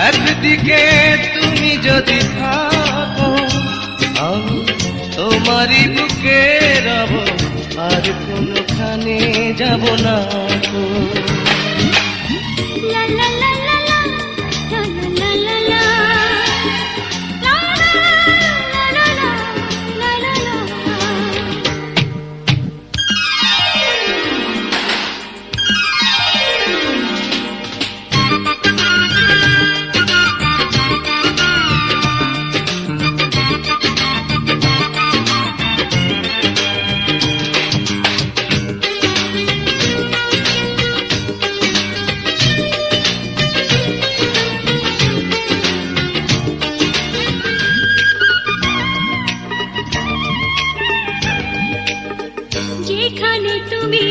একদিকে তুমি যদি থাকো আমি তোমারই বুকে রব, আর কোনখানে যাব না তো। লা লা লা লা লা, লা লা লা লা, লা লা লা লা, লা লা লা। যেখানে তুমি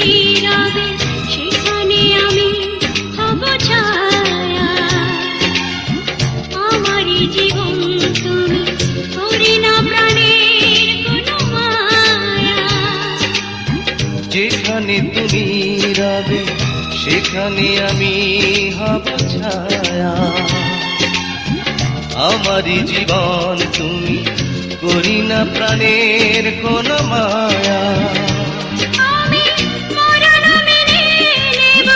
রবে সেখানে আমি হব ছায়া, আমারই জীবন তুমি, করি না প্রাণের কোনো মায়া। যেখানে তুমি রবে সেখানে আমি হব ছায়া, আমারই জীবন তুমি, করি না প্রাণের কোন মায়া। আমি মরণ মেনে নেব,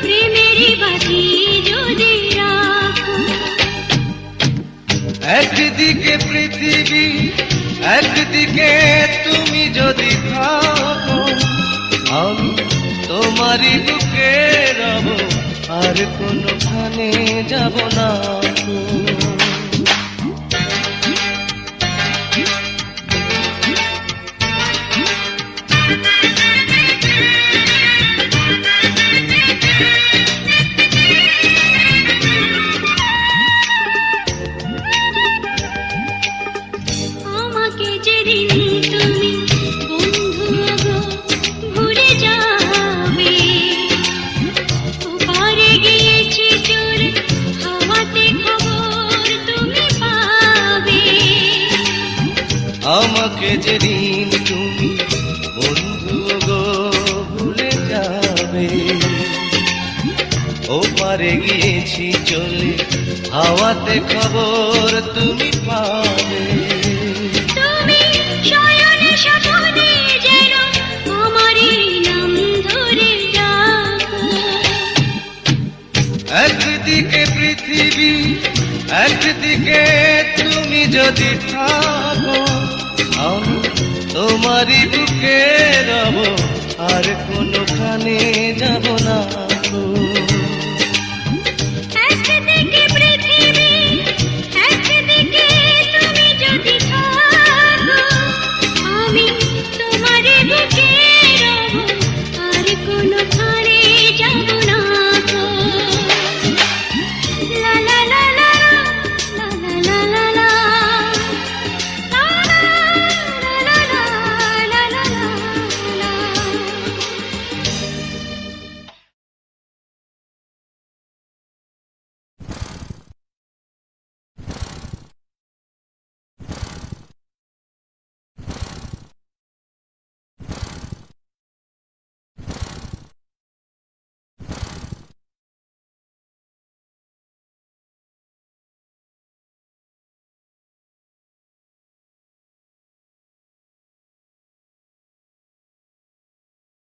প্রেমেরই বাজি যদি রাখো। একদিকে পৃথিবী একদিকে তুমি যদি থাকো আমি তোমারই বুকে রব, আর কোনখানে যাব না তো। আমাকে যেদিন তুমি বন্ধু গো ভুলে যাবে, ওপারে গিয়েছি চলে হাওয়াতে খবর তুমি পাবে। আমাকে যেদিন তুমি বন্ধু গো ভুলে যাবে, ওপারে গিয়েছি চলে হাওয়াতে খবর তুমি পাবে। তুমি শয়নে স্বপ্নে যেন আমারই নাম ধরে ডাকো। একদিকে পৃথিবী একদিকে তুমি যদি থাকো আমি তোমারই বুকে রব, আর কোনখানে